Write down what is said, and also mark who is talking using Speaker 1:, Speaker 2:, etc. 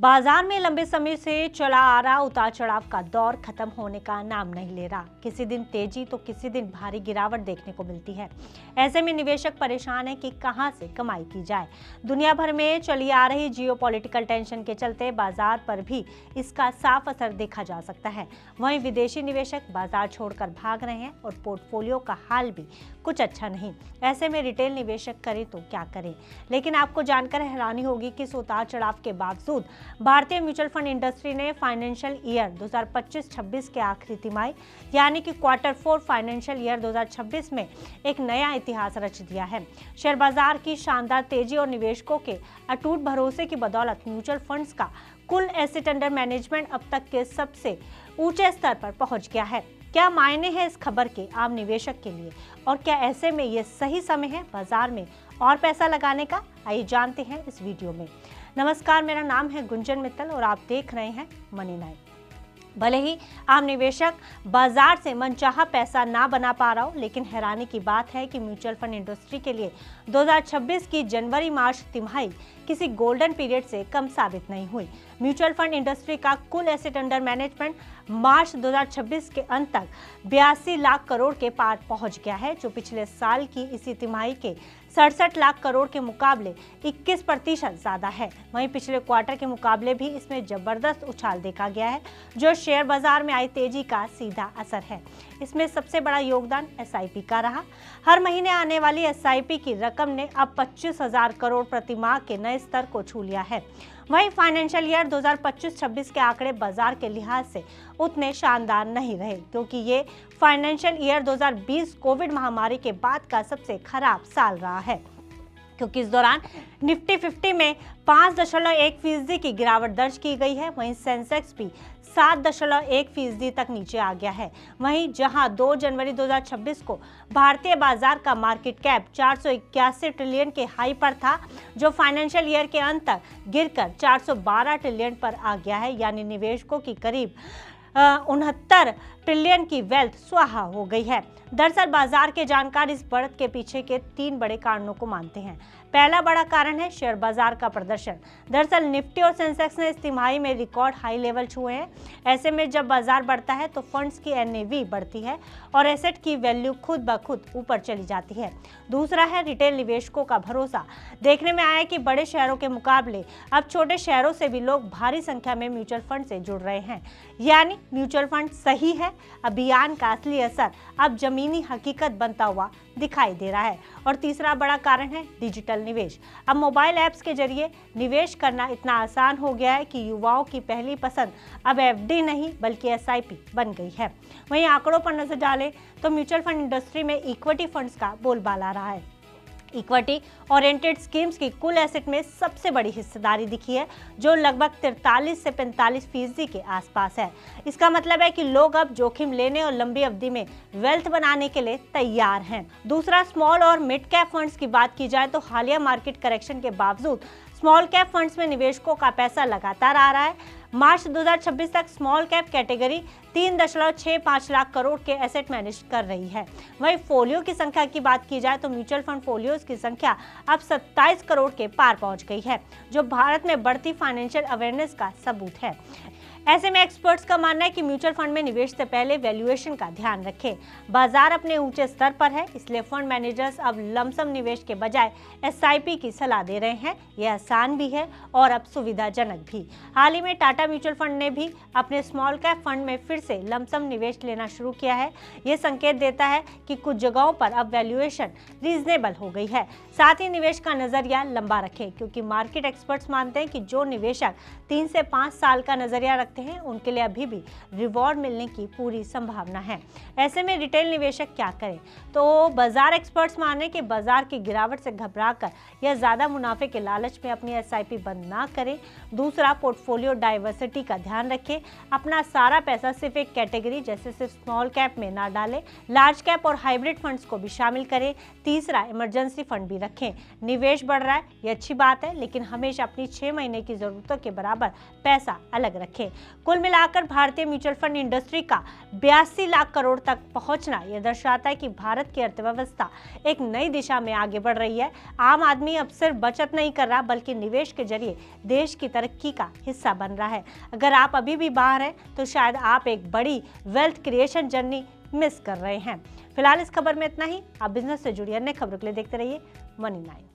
Speaker 1: बाजार में लंबे समय से चला आ रहा उतार चढ़ाव का दौर खत्म होने का नाम नहीं ले रहा। किसी दिन तेजी तो किसी दिन भारी गिरावट देखने को मिलती है। ऐसे में निवेशक परेशान है कि कहां से कमाई की जाए। दुनिया भर में चली आ रही जियोपॉलिटिकल टेंशन के चलते बाजार पर भी इसका साफ असर देखा जा सकता है। वहीं विदेशी निवेशक बाजार छोड़कर भाग रहे हैं और पोर्टफोलियो का हाल भी कुछ अच्छा नहीं। ऐसे में रिटेल निवेशक करें तो क्या करें। लेकिन आपको जानकर हैरानी होगी कि इस उतार चढ़ाव के बावजूद भारतीय म्यूचुअल फंड इंडस्ट्री ने फाइनेंशियल ईयर 2025-26 के आखिरी तिमाही यानी कि क्वार्टर 4 फाइनेंशियल ईयर 2026 में एक नया इतिहास रच दिया है। शेयर बाजार की शानदार तेजी और निवेशकों के अटूट भरोसे की बदौलत म्यूचुअल फंड्स का कुल एसेट अंडर मैनेजमेंट अब तक के सबसे ऊंचे स्तर पर पहुंच गया है। क्या मायने हैं इस खबर के आम निवेशक के लिए और क्या ऐसे में ये सही समय है बाजार में और पैसा लगाने का? आइए जानते हैं इस वीडियो में। नमस्कार, मेरा नाम है गुंजन मित्तल और आप देख रहे हैं मनी नाइट। भले ही आम निवेशक बाजार से मनचाहा पैसा ना बना पा रहा हो, लेकिन हैरानी की बात है कि म्यूचुअल फंड इंडस्ट्री के लिए 2026 की जनवरी मार्च तिमाही किसी गोल्डन पीरियड से कम साबित नहीं हुई। म्यूचुअल फंड इंडस्ट्री का कुल एसेट अंडर मैनेजमेंट मार्च 2026 के अंत तक 82 लाख करोड़ के पार पहुंच गया है, जो पिछले साल की इसी तिमाही के 67 लाख करोड़ के मुकाबले 21% ज्यादा है। वहीं पिछले क्वार्टर के मुकाबले भी इसमें जबरदस्त उछाल देखा गया है, जो शेयर बाजार में आई तेजी का सीधा असर है। इसमें सबसे बड़ा योगदान एसआईपी का रहा। हर महीने आने वाली एसआईपी की रकम ने अब 25,000 करोड़ प्रति माह के नए स्तर को छू लिया है। वहीं फाइनेंशियल ईयर 2025-26 के आंकड़े बाजार के लिहाज से उतने शानदार नहीं रहे, क्योंकि ये फाइनेंशियल ईयर 2020 कोविड महामारी के बाद का सबसे खराब साल रहा है, क्योंकि इस दौरान निफ्टी 50 में 5.1% की गिरावट दर्ज की गई है। वहीं सेंसेक्स भी 7.1% तक नीचे आ गया है। वहीं जहां 2 जनवरी 2026 को भारतीय बाजार का मार्केट कैप 481 ट्रिलियन के हाई पर था, जो फाइनेंशियल ईयर के अंत तक गिरकर 412 ट्रिलियन पर आ गया है, यानी निवेशकों की करीब 69 ट्रिलियन की वेल्थ स्वाहा हो गई है। दरअसल बाजार के जानकार इस बढ़त के पीछे के 3 बड़े कारणों को मानते हैं। पहला बड़ा कारण है शेयर बाजार का प्रदर्शन। दरअसल निफ्टी और सेंसेक्स ने इस तिमाही में रिकॉर्ड हाई लेवल छुए हैं। ऐसे में जब बाजार बढ़ता है तो फंड्स की एनएवी बढ़ती है और एसेट की वैल्यू खुद ब खुद ऊपर चली जाती है। दूसरा है रिटेल निवेशकों का भरोसा। देखने में आया कि बड़े शहरों के मुकाबले अब छोटे शहरों से भी लोग भारी संख्या में म्यूचुअल फंड से जुड़ रहे हैं, यानी म्यूचुअल फंड सही है। अभियान का असली असर अब जमीनी हकीकत बनता हुआ दिखाई दे रहा है। और तीसरा बड़ा कारण है डिजिटल निवेश। अब मोबाइल ऐप्स के जरिए निवेश करना इतना आसान हो गया है कि युवाओं की पहली पसंद अब एफडी नहीं बल्कि एसआईपी बन गई है। वहीं आंकड़ों पर नजर डालें तो म्यूचुअल फंड इंडस्ट्री में इक्विटी फंड्स का बोलबाला रहा है। इक्विटी ओरिएंटेड स्कीम्स की कुल एसेट में सबसे बड़ी हिस्सेदारी दिखी है, जो लगभग 43 से 45% के आसपास है। इसका मतलब है कि लोग अब जोखिम लेने और लंबी अवधि में वेल्थ बनाने के लिए तैयार हैं। दूसरा, स्मॉल और मिड कैप फंड्स की बात की जाए तो हालिया मार्केट करेक्शन के बावजूद स्मॉल कैप फंड्स में निवेशकों का पैसा लगातार आ रहा है। मार्च 2026 तक small cap category 3.65 lakh crore के एसेट मैनेज कर रही है। वहीं फोलियो की संख्या की बात की जाए तो म्यूचुअल फंड फोलियोज की संख्या अब 27 करोड़ के पार पहुंच गई है, जो भारत में बढ़ती फाइनेंशियल अवेयरनेस का सबूत है। ऐसे में एक्सपर्ट्स का मानना है कि म्यूचुअल फंड में निवेश से पहले वैल्यूएशन का ध्यान रखें। बाजार अपने ऊंचे स्तर पर है, इसलिए फंड मैनेजर्स अब लमसम निवेश के बजाय एसआईपी की सलाह दे रहे हैं। यह आसान भी है और अब सुविधाजनक भी। हाल ही में टाटा म्यूचुअल फंड ने भी अपने स्मॉल कैप फंड में फिर से लमसम निवेश लेना शुरू किया है। यह संकेत देता है कि कुछ जगहों पर अब वैल्यूएशन रीजनेबल हो गई है। साथ ही निवेश का नजरिया लंबा रखें, क्योंकि मार्केट एक्सपर्ट्स मानते हैं कि जो निवेशक 3 से 5 साल का नजरिया रखते हैं उनके लिए अभी भी रिवॉर्ड मिलने की पूरी संभावना है। ऐसे में रिटेल निवेशक क्या करें? तो बाजार एक्सपर्ट्स माने कि बाजार की गिरावट से घबराकर या ज्यादा मुनाफे के लालच में अपनी एसआईपी बंद ना करें। दूसरा, पोर्टफोलियो डाइवर्सिटी का ध्यान रखें। अपना सारा पैसा सिर्फ एक कैटेगरी जैसे सिर्फ स्मॉल कैप में ना डालें, लार्ज कैप और हाइब्रिड फंड्स को भी शामिल करें। तीसरा, इमरजेंसी फंड भी रखें। निवेश बढ़ रहा है, ये अच्छी बात है, लेकिन हमेशा अपनी 6 महीने की जरूरतों के बराबर पैसा अलग रखें। कुल मिलाकर भारतीय म्यूचुअल फंड इंडस्ट्री का 82 लाख करोड़ तक पहुंचना यह दर्शाता है कि भारत की अर्थव्यवस्था एक नई दिशा में आगे बढ़ रही है। आम आदमी अब सिर्फ बचत नहीं कर रहा बल्कि निवेश के जरिए देश की तरक्की का हिस्सा बन रहा है। अगर आप अभी भी बाहर हैं तो शायद आप एक बड़ी वेल्थ क्रिएशन जर्नी मिस कर रहे हैं। फिलहाल इस खबर में इतना ही। आप बिजनेस से जुड़ी अन्य खबरों के लिए देखते रहिए मनी 9।